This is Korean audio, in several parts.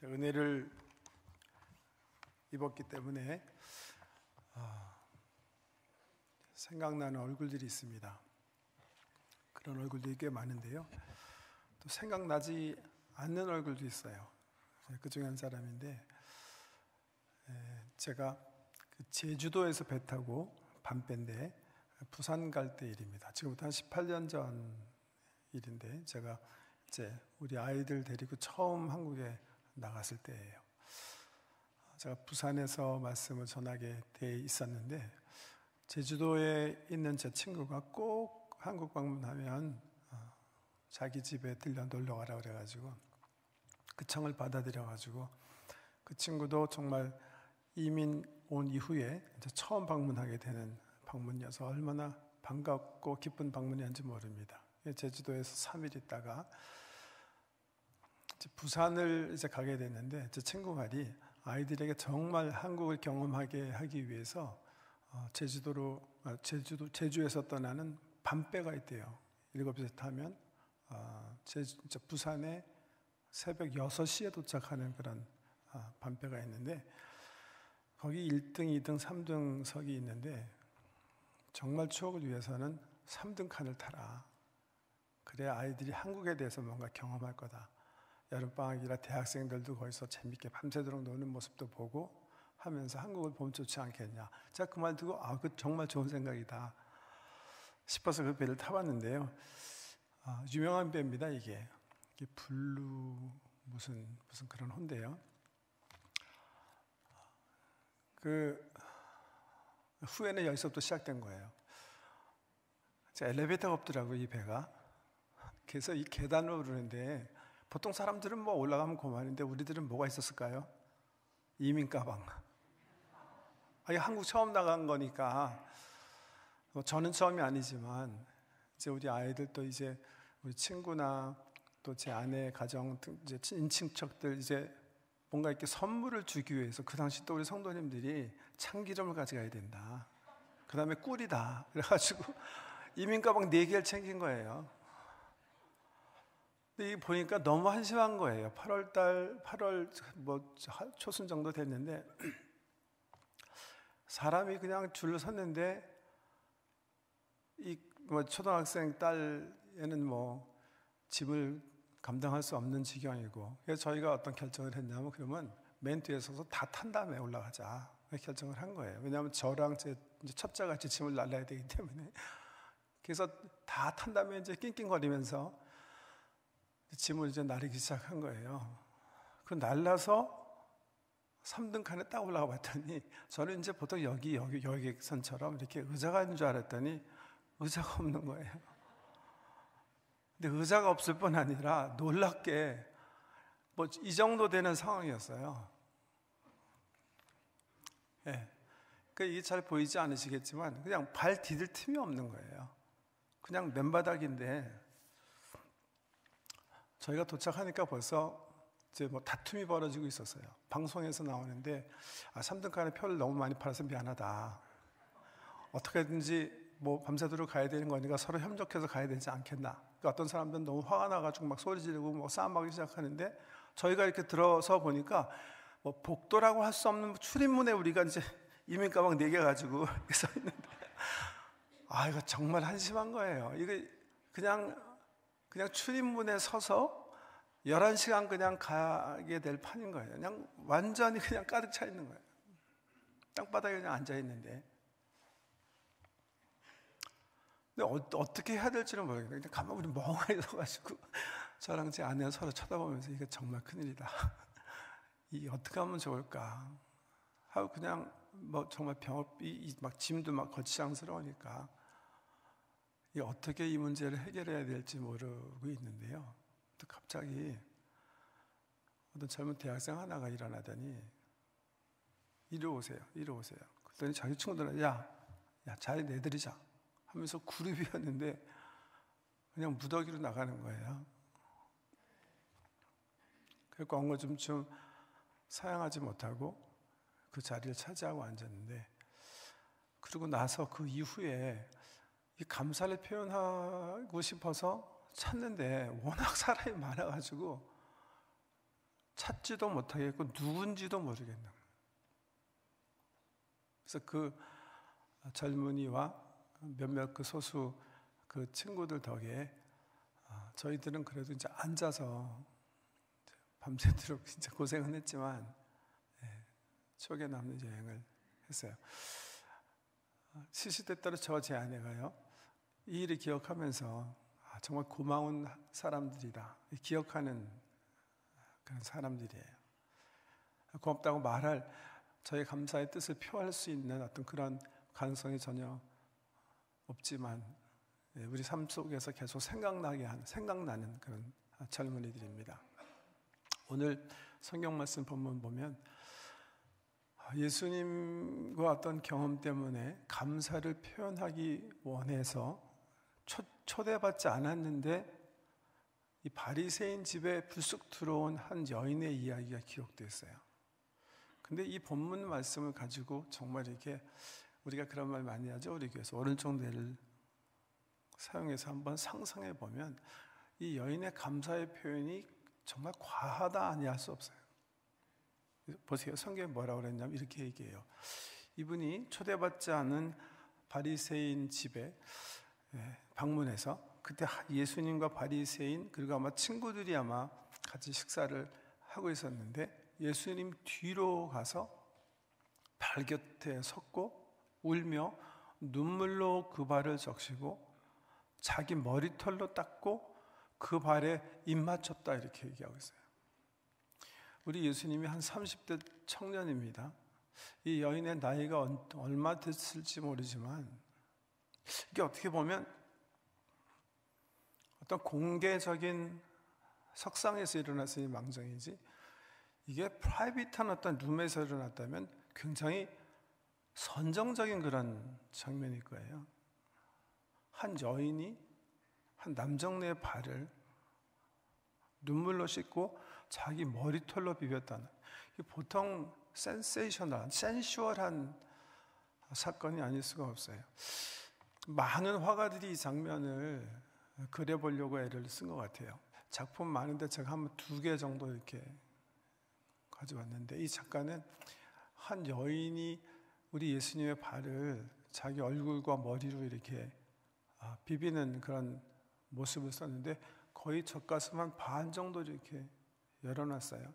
은혜를 입었기 때문에 생각나는 얼굴들이 있습니다. 그런 얼굴들이 꽤 많은데요. 또 생각나지 않는 얼굴도 있어요. 그 중에 한 사람인데, 제가 제주도에서 배 타고 밤배인데 부산 갈 때 일입니다. 지금부터 한 18년 전 일인데, 제가 이제 우리 아이들 데리고 처음 한국에 나갔을 때예요. 제가 부산에서 말씀을 전하게 돼 있었는데, 제주도에 있는 제 친구가 꼭 한국 방문하면 자기 집에 들려 놀러 가라 그래가지고 그 청을 받아들여가지고, 그 친구도 정말 이민 온 이후에 이제 처음 방문하게 되는 방문이어서 얼마나 반갑고 기쁜 방문이었는지 모릅니다. 제주도에서 3일 있다가 부산을 이제 가게 됐는데, 제 친구 말이 아이들에게 정말 한국을 경험하게 하기 위해서 제주에서 떠나는 밤배가 있대요. 7시에 타면 부산에 새벽 6시에 도착하는 그런 밤배가 있는데, 거기 1등, 2등, 3등석이 있는데 정말 추억을 위해서는 3등 칸을 타라. 그래야 아이들이 한국에 대해서 뭔가 경험할 거다. 여름방학이라 대학생들도 거기서 재밌게 밤새도록 노는 모습도 보고 하면서 한국을 보면 좋지 않겠냐. 제가 그 말 듣고 그 정말 좋은 생각이다 싶어서 그 배를 타봤는데요. 유명한 배입니다. 이게 블루 무슨 그런 호인데요. 그 후에는 여기서부터 시작된 거예요. 엘리베이터가 없더라고요, 이 배가. 그래서 이 계단을 오르는데, 보통 사람들은 뭐 올라가면 그만인데 우리들은 뭐가 있었을까요? 이민 가방. 한국 처음 나간 거니까, 저는 처음이 아니지만 이제 우리 아이들, 또 이제 우리 친구나 또 제 아내 가정 이제 친척들 이제 뭔가 이렇게 선물을 주기 위해서, 그 당시 또 우리 성도님들이 참기름을 가져가야 된다. 그 다음에 꿀이다. 그래가지고 이민 가방 4개를 챙긴 거예요. 근데 이게 보니까 너무 한심한 거예요. 8월 초순 정도 됐는데 사람이 그냥 줄을 섰는데, 이 초등학생 딸에는 집을 감당할 수 없는 지경이고, 그래서 저희가 어떤 결정을 했냐면, 그러면 맨 뒤에 서서 다 탄 다음에 올라가자 결정을 한 거예요. 왜냐하면 저랑 제 첩자가 짐을 날라야 되기 때문에. 그래서 다 탄 다음에 이제 낑낑거리면서 짐을 이제 나르기 시작한 거예요. 그 날라서 3등 칸에 딱 올라가 봤더니, 저는 이제 보통 여기 여객선처럼 이렇게 의자가 있는 줄 알았더니 의자가 없는 거예요. 근데 의자가 없을 뿐 아니라 놀랍게 이 정도 되는 상황이었어요. 이게 잘 보이지 않으시겠지만 그냥 발 디딜 틈이 없는 거예요. 그냥 맨바닥인데, 저희가 도착하니까 벌써 이제 다툼이 벌어지고 있었어요. 방송에서 나오는데, 3등 칸에 표를 너무 많이 팔아서 미안하다. 어떻게든지 밤새도록 가야 되는 거니까 서로 협력해서 가야 되지 않겠나. 그러니까 어떤 사람들은 너무 화가 나가지고 막 소리 지르고 싸움하기 시작하는데, 저희가 이렇게 들어서 보니까 복도라고 할 수 없는 출입문에 우리가 이제 이민 가방 4개 가지고 써 있는데, 이거 정말 한심한 거예요. 이게 그냥 출입문에 서서 11시간 그냥 가게 될 판인 거예요. 그냥 완전히 그냥 가득 차 있는 거예요. 땅바닥에 그냥 앉아 있는데. 근데 어떻게 해야 될지는 모르겠어요. 그냥 가만히 우리 멍하니 서가지고 저랑 제 아내가 서로 쳐다보면서, 이게 정말 큰일이다. 이게 어떻게 하면 좋을까 하고, 그냥 정말 막 짐도 막 거치장스러우니까 이게 어떻게 이 문제를 해결해야 될지 모르고 있는데요. 또 갑자기 어떤 젊은 대학생 하나가 일어나더니, 이리 오세요. 그랬더니 자기 친구들은 야 자리 내드리자 하면서 그룹이었는데 그냥 무더기로 나가는 거예요. 그래서 엉거줌춤 사양하지 못하고 그 자리를 차지하고 앉았는데, 그러고 나서 그 이후에 이 감사를 표현하고 싶어서 찾는데 워낙 사람이 많아가지고 찾지도 못하겠고 누군지도 모르겠는 거예요. 그래서 그 젊은이와 몇몇 그 소수 그 친구들 덕에 저희들은 그래도 이제 앉아서 밤새도록 진짜 고생은 했지만 추억에 남는 여행을 했어요. 시시때때로 제 아내가요, 이 일을 기억하면서 정말 고마운 사람들이다, 기억하는 그런 사람들이에요. 고맙다고 말할, 저의 감사의 뜻을 표할 수 있는 어떤 그런 가능성이 전혀 없지만 우리 삶 속에서 계속 생각나는 그런 젊은이들입니다. 오늘 성경 말씀 본문 보면 예수님과 어떤 경험 때문에 감사를 표현하기 원해서 초대받지 않았는데 이 바리새인 집에 불쑥 들어온 한 여인의 이야기가 기록되어 있어요. 근데 이 본문 말씀을 가지고 정말 이렇게 우리가 그런 말 많이 하죠. 우리 교회에서 오른쪽 뇌를 사용해서 한번 상상해 보면 이 여인의 감사의 표현이 정말 과하다 아니할 수 없어요. 보세요. 성경에 뭐라고 그랬냐면 이렇게 얘기해요. 이분이 초대받지 않은 바리새인 집에 방문해서 그때 예수님과 바리새인 그리고 아마 친구들이 아마 같이 식사를 하고 있었는데 예수님 뒤로 가서 발 곁에 섰고 울며 눈물로 그 발을 적시고 자기 머리털로 닦고 그 발에 입 맞췄다 이렇게 얘기하고 있어요. 우리 예수님이 한 30대 청년입니다. 이 여인의 나이가 얼마 됐을지 모르지만 이게 어떻게 보면 어떤 공개적인 석상에서 일어났으니 망정이지 이게 프라이빗한 어떤 룸에서 일어났다면 굉장히 선정적인 그런 장면일 거예요. 한 여인이 한 남정네의 발을 눈물로 씻고 자기 머리털로 비볐다는, 보통 센슈얼한 사건이 아닐 수가 없어요. 많은 화가들이 이 장면을 그려보려고 애를 쓴 것 같아요. 작품 많은데 제가 한 2개 정도 이렇게 가져왔는데, 이 작가는 한 여인이 우리 예수님의 발을 자기 얼굴과 머리로 이렇게 비비는 그런 모습을 썼는데 거의 젖가슴 한 반 정도 이렇게 열어놨어요.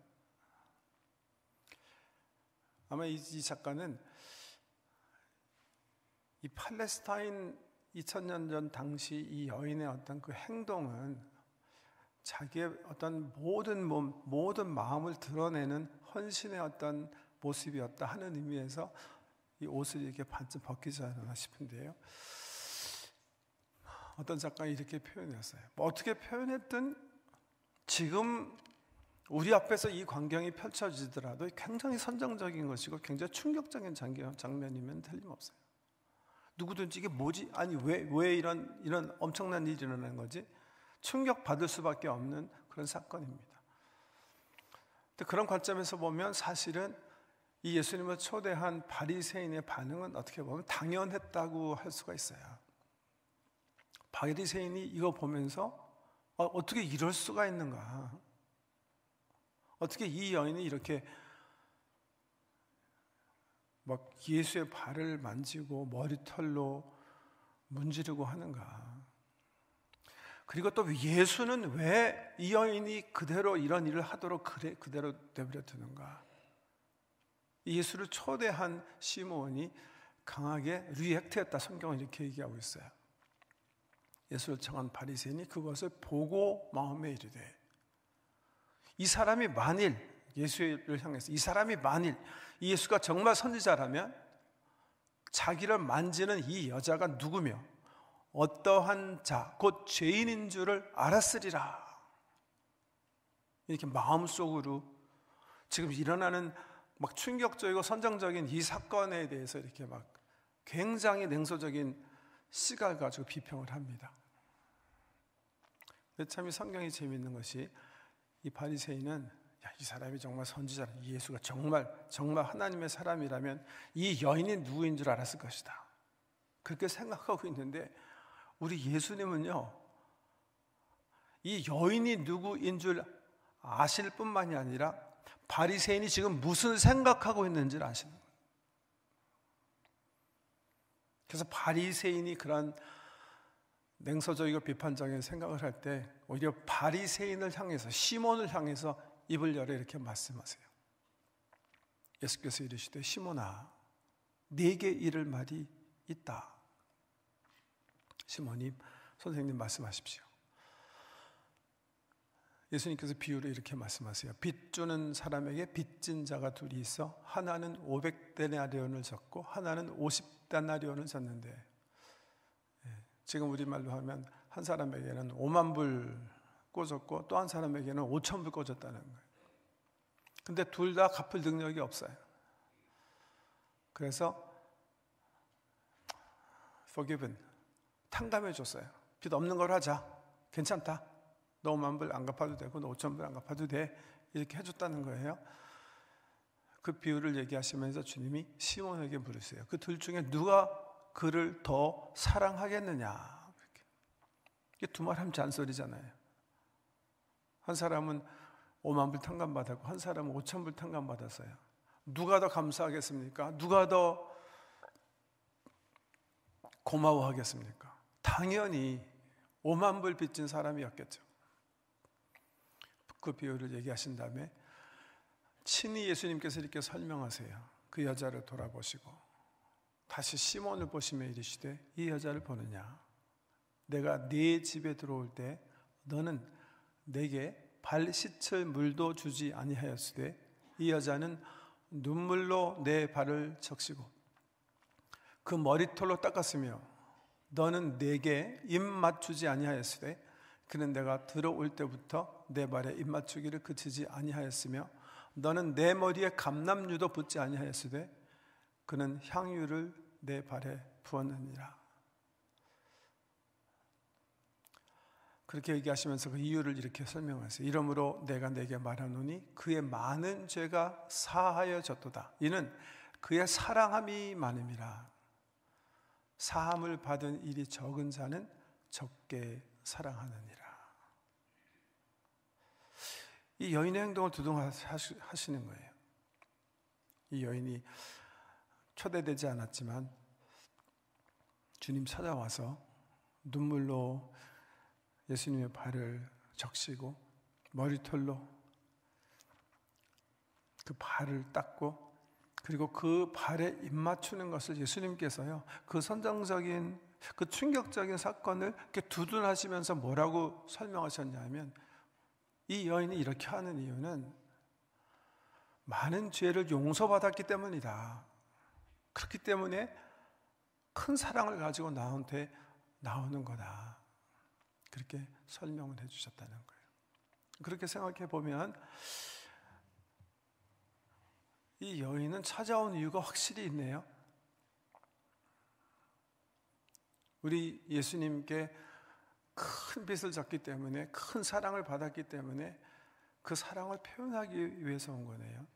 아마 이 작가는 이 팔레스타인 2000년 전 당시 이 여인의 어떤 그 행동은 자기의 어떤 모든 마음을 드러내는 헌신의 어떤 모습이었다 하는 의미에서 이 옷을 이렇게 반쯤 벗기지 않았나 싶은데요. 어떤 작가가 이렇게 표현했어요. 어떻게 표현했든 지금 우리 앞에서 이 광경이 펼쳐지더라도 굉장히 선정적인 것이고 굉장히 충격적인 장면이면 틀림없어요. 누구든지 이게 뭐지? 아니 왜 이런 엄청난 일이 일어나는 거지? 충격받을 수밖에 없는 그런 사건입니다. 근데 그런 관점에서 보면 사실은 이 예수님을 초대한 바리새인의 반응은 어떻게 보면 당연했다고 할 수가 있어요. 바리새인이 이거 보면서 어떻게 이럴 수가 있는가? 어떻게 이 여인이 이렇게 막 예수의 발을 만지고 머리털로 문지르고 하는가? 그리고 또 예수는 왜 이 여인이 그대로 이런 일을 하도록 그대로 내버려 두는가? 예수를 초대한 시몬이 강하게 리액트했다. 성경은 이렇게 얘기하고 있어요. 예수를 청한 바리새인이 그것을 보고 마음에 이르되, 이 사람이 만일 예수를 향해서 이 사람이 만일 예수가 정말 선지자라면 자기를 만지는 이 여자가 누구며 어떠한 자 곧 죄인인 줄을 알았으리라. 이렇게 마음속으로 지금 일어나는 막 충격적이고 선정적인 이 사건에 대해서 이렇게 막 굉장히 냉소적인 시각을 가지고 비평을 합니다. 근데 참 이 성경이 재미있는 것이 이 바리새인은 이 사람이 정말 선지자라, 이 예수가 정말 하나님의 사람이라면 이 여인이 누구인 줄 알았을 것이다. 그렇게 생각하고 있는데 우리 예수님은요, 이 여인이 누구인 줄 아실 뿐만이 아니라 바리새인이 지금 무슨 생각하고 있는지를 아시는 거예요. 그래서 바리새인이 그런 냉소적이고 비판적인 생각을 할 때 오히려 바리새인을 향해서, 시몬을 향해서 입을 열어 이렇게 말씀하세요. 예수께서 이르시되 시몬아 네게 이를 말이 있다. 시몬님, 선생님 말씀하십시오. 예수님께서 비유를 이렇게 말씀하세요. 빚 주는 사람에게 빚진 자가 둘이 있어 하나는 500데나리온을 졌고 하나는 50데나리온을 졌는데, 지금 우리말로 하면 한 사람에게는 5만 불 꽂았고 또 한 사람에게는 5천 불 꽂았다는 거예요. 근데 둘 다 갚을 능력이 없어요. 그래서 forgiven, 탕감해 줬어요. 빚 없는 걸 하자. 괜찮다. 너 5만 불 안 갚아도 되고 너 5천 불 안 갚아도 돼. 이렇게 해줬다는 거예요. 그 비유를 얘기하시면서 주님이 시몬에게 물으세요. 그 둘 중에 누가 그를 더 사랑하겠느냐. 이게 두말하면 잔소리잖아요. 한 사람은 5만 불 탕감받았고 한 사람은 5천 불 탕감받았어요. 누가 더 감사하겠습니까? 누가 더 고마워하겠습니까? 당연히 5만 불 빚진 사람이었겠죠. 그 비유를 얘기하신 다음에 친히 예수님께서 이렇게 설명하세요. 그 여자를 돌아보시고 다시 시몬을 보시며 이르시되 이 여자를 보느냐? 내가 네 집에 들어올 때 너는 내게 발 씻을 물도 주지 아니하였으되 이 여자는 눈물로 내 발을 적시고 그 머리털로 닦았으며 너는 내게 입 맞추지 아니하였으되 그는 내가 들어올 때부터 내 발에 입 맞추기를 그치지 아니하였으며 너는 내 머리에 감람유도 붓지 아니하였으되 그는 향유를 내 발에 부었느니라. 그렇게 얘기하시면서 그 이유를 이렇게 설명하세요. 이러므로 내가 내게 말하노니 그의 많은 죄가 사하여졌도다. 이는 그의 사랑함이 많음이라. 사함을 받은 일이 적은 자는 적게 사랑하느니라. 이 여인의 행동을 두둥하시는 거예요. 이 여인이 초대되지 않았지만 주님 찾아와서 눈물로 예수님의 발을 적시고 머리털로 그 발을 닦고 그리고 그 발에 입 맞추는 것을 예수님께서요, 그 선정적인, 그 충격적인 사건을 이렇게 두둔하시면서 뭐라고 설명하셨냐면, 이 여인이 이렇게 하는 이유는 많은 죄를 용서받았기 때문이다. 그렇기 때문에 큰 사랑을 가지고 나한테 나오는 거다. 그렇게 설명을 해주셨다는 거예요. 그렇게 생각해 보면 이 여인은 찾아온 이유가 확실히 있네요. 우리 예수님께 큰 빚을 졌기 때문에, 큰 사랑을 받았기 때문에 그 사랑을 표현하기 위해서 온 거네요.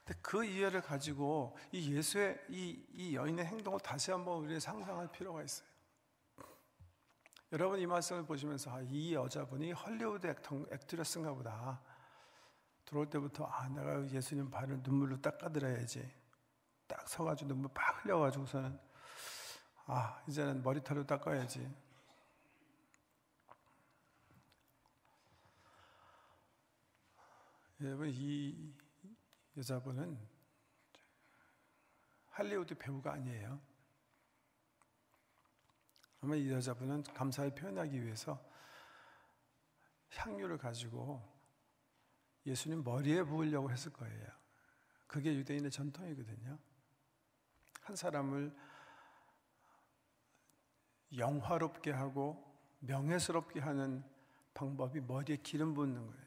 근데 그 이해를 가지고 이 예수의 이 여인의 행동을 다시 한번 우리가 상상할 필요가 있어요. 여러분 이 말씀을 보시면서 이 여자분이 헐리우드 액트레스인가 보다. 들어올 때부터 내가 예수님 발을 눈물로 닦아드려야지. 딱 서가지고 눈물 팍 흘려가지고서는 이제는 머리털로 닦아야지. 여러분 이 여자분은 할리우드 배우가 아니에요. 아마 이 여자분은 감사를 표현하기 위해서 향유를 가지고 예수님 머리에 부으려고 했을 거예요. 그게 유대인의 전통이거든요. 한 사람을 영화롭게 하고 명예스럽게 하는 방법이 머리에 기름 붓는 거예요.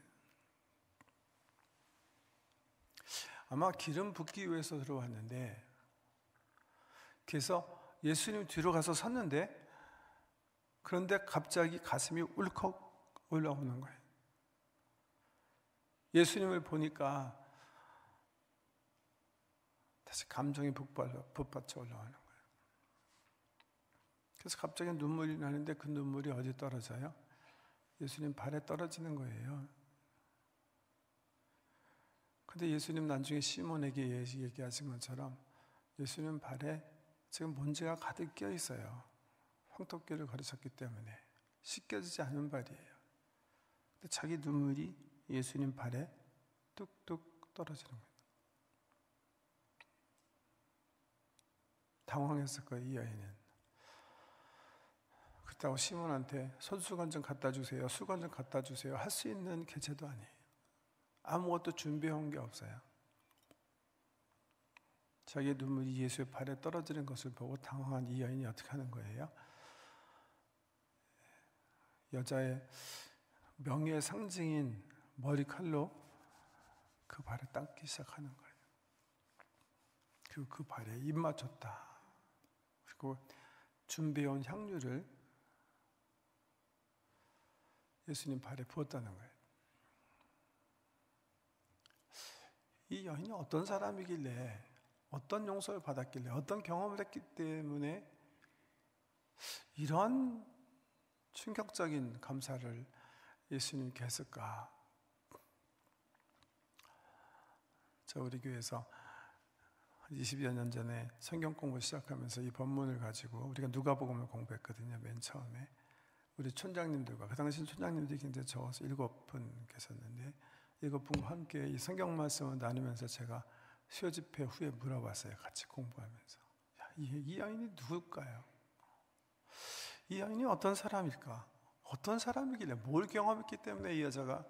아마 기름 붓기 위해서 들어왔는데, 그래서 예수님 뒤로 가서 섰는데, 그런데 갑자기 가슴이 울컥 올라오는 거예요. 예수님을 보니까 다시 감정이 북받쳐 올라오는 거예요. 그래서 갑자기 눈물이 나는데 그 눈물이 어디 떨어져요? 예수님 발에 떨어지는 거예요. 근데 예수님 나중에 시몬에게 얘기하신 것처럼 예수님 발에 지금 먼지가 가득 껴 있어요. 황토길을 걸으셨기 때문에 씻겨지지 않은 발이에요. 근데 자기 눈물이 예수님 발에 뚝뚝 떨어지는 거예요. 당황했을 거예요, 이 여인은. 그렇다고 시몬한테 손수건 좀 갖다 주세요, 수건 좀 갖다 주세요 할 수 있는 계제도 아니에요. 아무것도 준비해온 게 없어요. 자기의 눈물이 예수의 발에 떨어지는 것을 보고 당황한 이 여인이 어떻게 하는 거예요? 여자의 명예의 상징인 머리칼로 그 발에 닦기 시작하는 거예요. 그리고 그 발에 입 맞췄다. 그리고 준비해온 향유를 예수님 발에 부었다는 거예요. 이 여인이 어떤 사람이길래, 어떤 용서를 받았길래, 어떤 경험을 했기 때문에 이런 충격적인 감사를 예수님께 했을까? 우리 교회에서 20여 년 전에 성경 공부 시작하면서 이 본문을 가지고 우리가 누가복음을 공부했거든요. 맨 처음에 우리 촌장님들과, 그 당시 촌장님들이 굉장히 적어서 7분 계셨는데 7분과 함께 이 성경 말씀을 나누면서 제가 수요 집회 후에 물어봤어요. 같이 공부하면서, 이 여인이 누굴까요? 이 여인이 어떤 사람일까? 어떤 사람이길래, 뭘 경험했기 때문에 이 여자가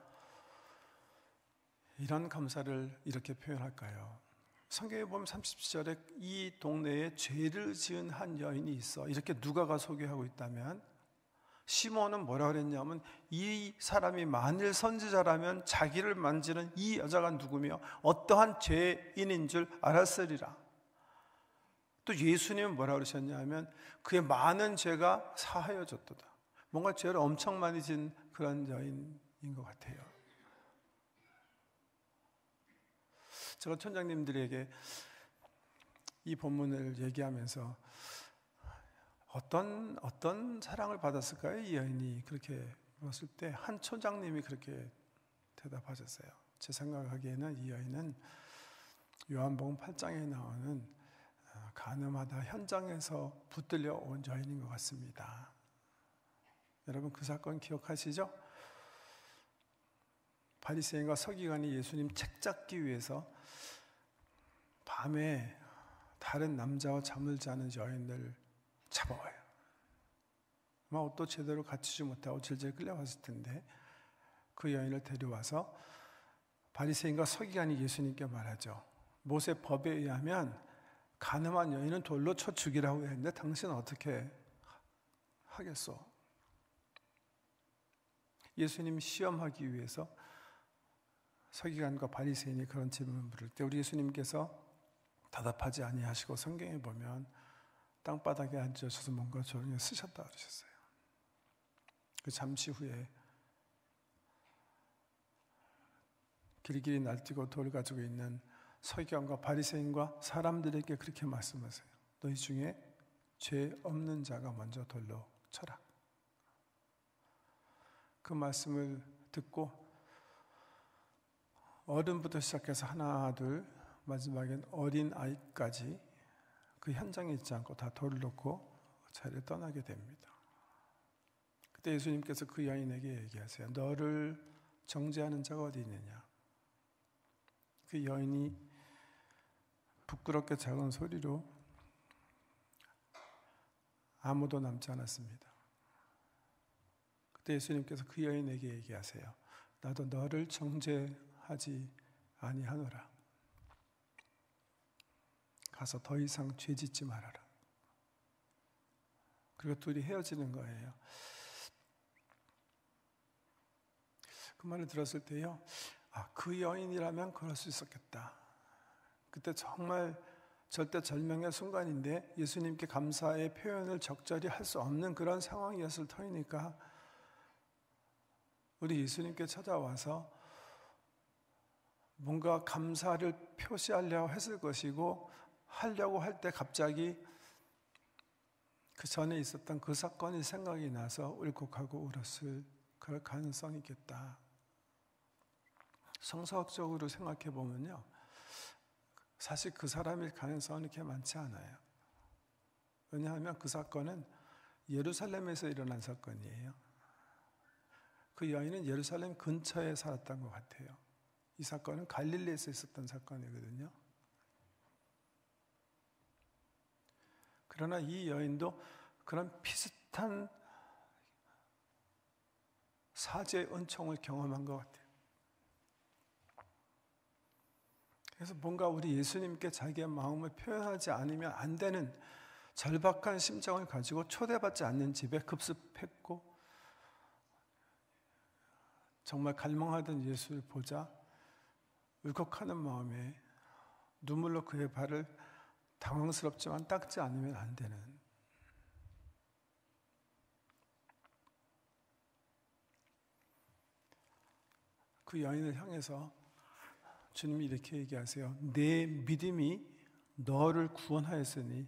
이런 감사를 이렇게 표현할까요? 성경에 보면 30절에 이 동네에 죄를 지은 한 여인이 있어, 이렇게 누가가 소개하고 있다면, 시몬은 뭐라 그랬냐면 이 사람이 만일 선지자라면 자기를 만지는 이 여자가 누구며 어떠한 죄인인 줄 알았으리라. 또 예수님은 뭐라 그러셨냐면 그의 많은 죄가 사하여졌도다. 뭔가 죄를 엄청 많이 진 그런 여인인 것 같아요. 제가 촌장님들에게 이 본문을 얘기하면서 어떤 사랑을 받았을까요? 이 여인이 그렇게 물었을 때 한 촌장님이 그렇게 대답하셨어요. 제 생각하기에는 이 여인은 요한복음 8장에 나오는 간음하다 현장에서 붙들려 온 여인인 것 같습니다. 여러분 그 사건 기억하시죠? 바리새인과 서기관이 예수님 책 잡기 위해서 밤에 다른 남자와 잠을 자는 여인을 잡아와요. 아마 옷도 제대로 갖추지 못하고 질질 끌려왔을 텐데 그 여인을 데려와서 바리새인과 서기관이 예수님께 말하죠. 모세 법에 의하면 간음한 여인은 돌로 쳐 죽이라고 했는데 당신은 어떻게 하겠소? 예수님 시험하기 위해서 서기관과 바리새인이 그런 질문을 물을 때 우리 예수님께서 대답하지 아니하시고 성경에 보면 땅바닥에 앉으셔서 뭔가 조용히 쓰셨다 그러셨어요. 그 잠시 후에 길길이 날뛰고 돌 가지고 있는 서기관과 바리새인과 사람들에게 그렇게 말씀하세요. 너희 중에 죄 없는 자가 먼저 돌로 쳐라. 그 말씀을 듣고 어른부터 시작해서 하나 둘 마지막엔 어린 아이까지 그 현장에 있지 않고 다 돌을 놓고 자리를 떠나게 됩니다. 그때 예수님께서 그 여인에게 얘기하세요. 너를 정죄하는 자가 어디 있느냐? 그 여인이 부끄럽게 작은 소리로 아무도 남지 않았습니다. 그때 예수님께서 그 여인에게 얘기하세요. 나도 너를 정죄하지 아니하노라. 가서 더 이상 죄 짓지 말아라. 그리고 둘이 헤어지는 거예요. 그 말을 들었을 때요, 그 여인이라면 그럴 수 있었겠다. 그때 정말 절대절명의 순간인데 예수님께 감사의 표현을 적절히 할 수 없는 그런 상황이었을 터이니까 우리 예수님께 찾아와서 뭔가 감사를 표시하려고 했을 것이고 하려고 할 때 갑자기 그 전에 있었던 그 사건이 생각이 나서 울컥하고 울었을 그럴 가능성이 있겠다. 성서학적으로 생각해 보면요, 사실 그 사람일 가능성은 그렇게 많지 않아요. 왜냐하면 그 사건은 예루살렘에서 일어난 사건이에요. 그 여인은 예루살렘 근처에 살았던 것 같아요. 이 사건은 갈릴리에서 있었던 사건이거든요. 그러나 이 여인도 그런 비슷한 사죄의 은총을 경험한 것 같아요. 그래서 뭔가 우리 예수님께 자기의 마음을 표현하지 않으면 안 되는 절박한 심정을 가지고 초대받지 않는 집에 급습했고, 정말 갈망하던 예수를 보자 울컥하는 마음에 눈물로 그의 발을 당황스럽지만 닦지 않으면 안 되는, 그 여인을 향해서 주님이 이렇게 얘기하세요. 내 믿음이 너를 구원하였으니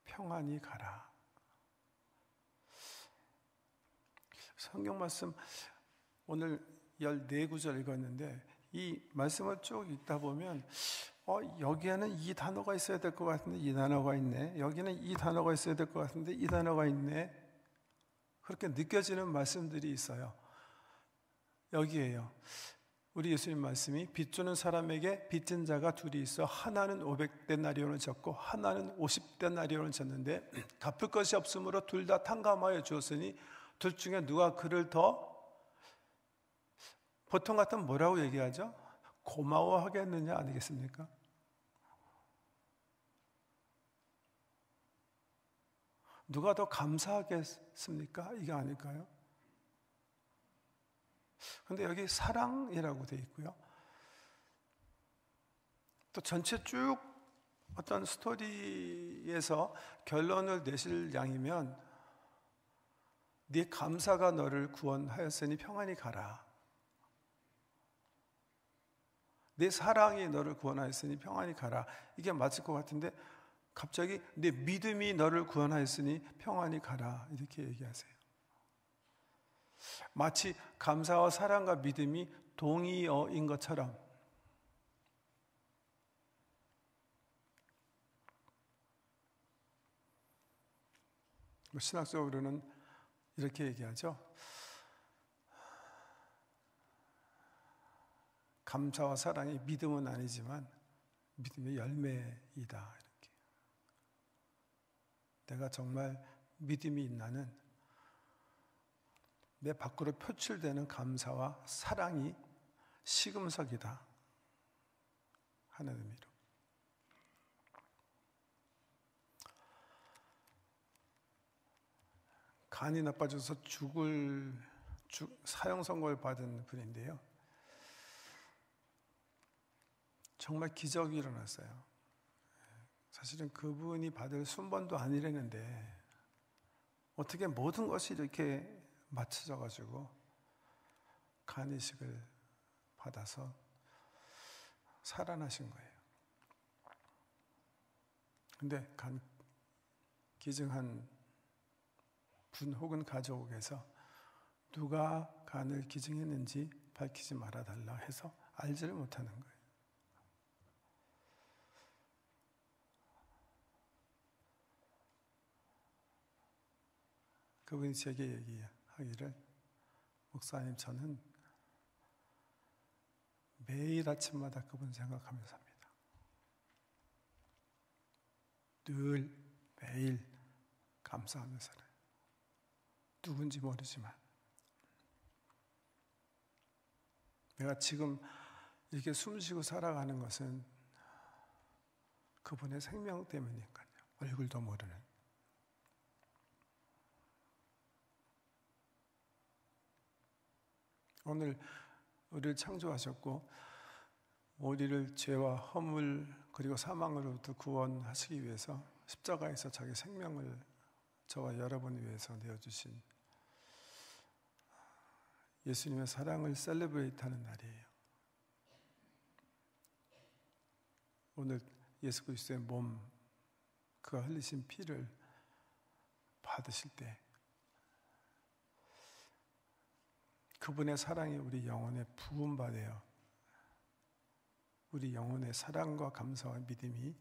평안히 가라. 성경 말씀 오늘 14구절 읽었는데 이 말씀을 쭉 읽다 보면 여기에는 이 단어가 있어야 될 것 같은데 이 단어가 있네. 여기는 이 단어가 있어야 될 것 같은데 이 단어가 있네. 그렇게 느껴지는 말씀들이 있어요. 여기에요. 우리 예수님 말씀이 빚주는 사람에게 빚진 자가 둘이 있어 하나는 500데나리온을 졌고 하나는 50데나리온을 졌는데 갚을 것이 없으므로 둘 다 탕감하여 주었으니 둘 중에 누가 그를 더 보통 같으면 뭐라고 얘기하죠? 고마워하겠느냐 아니겠습니까? 누가 더 감사하겠습니까? 이게 아닐까요? 근데 여기 사랑이라고 되어 있고요. 또 전체 쭉 어떤 스토리에서 결론을 내실 양이면 네 감사가 너를 구원하였으니 평안히 가라. 내 사랑이 너를 구원하였으니 평안히 가라. 이게 맞을 것 같은데 갑자기 내 믿음이 너를 구원하였으니 평안히 가라. 이렇게 얘기하세요. 마치 감사와 사랑과 믿음이 동의어인 것처럼 신학적으로는 이렇게 얘기하죠. 감사와 사랑이 믿음은 아니지만 믿음의 열매이다. 이렇게. 내가 정말 믿음이 있나는 내 밖으로 표출되는 감사와 사랑이 시금석이다 하는 의미로. 간이 나빠져서 사형 선고를 받은 분인데요. 정말 기적이 일어났어요. 사실은 그분이 받을 순번도 아니랬는데 어떻게 모든 것이 이렇게 맞춰져 가지고 간이식을 받아서 살아나신 거예요. 근데 간 기증한 분 혹은 가족에서 누가 간을 기증했는지 밝히지 말아달라 해서 알지를 못하는 거예요. 그분이 제게 얘기하기를, 목사님, 저는 매일 아침마다 그분 생각하면서 삽니다. 늘 매일 감사하면서 살아요. 누군지 모르지만 내가 지금 이렇게 숨쉬고 살아가는 것은 그분의 생명 때문이니까요. 얼굴도 모르는. 오늘 우리를 창조하셨고 우리를 죄와 허물 그리고 사망으로부터 구원하시기 위해서 십자가에서 자기 생명을 저와 여러분을 위해서 내어주신 예수님의 사랑을 셀레브레이트하는 날이에요. 오늘 예수 그리스도의 몸, 그가 흘리신 피를 받으실 때 그분의 사랑이 우리 영혼에 부음받아요. 우리 영혼의 사랑과 감사와 믿음이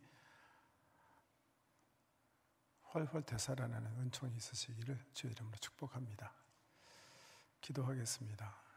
훨훨 되살아나는 은총이 있으시기를 주의 이름으로 축복합니다. 기도하겠습니다.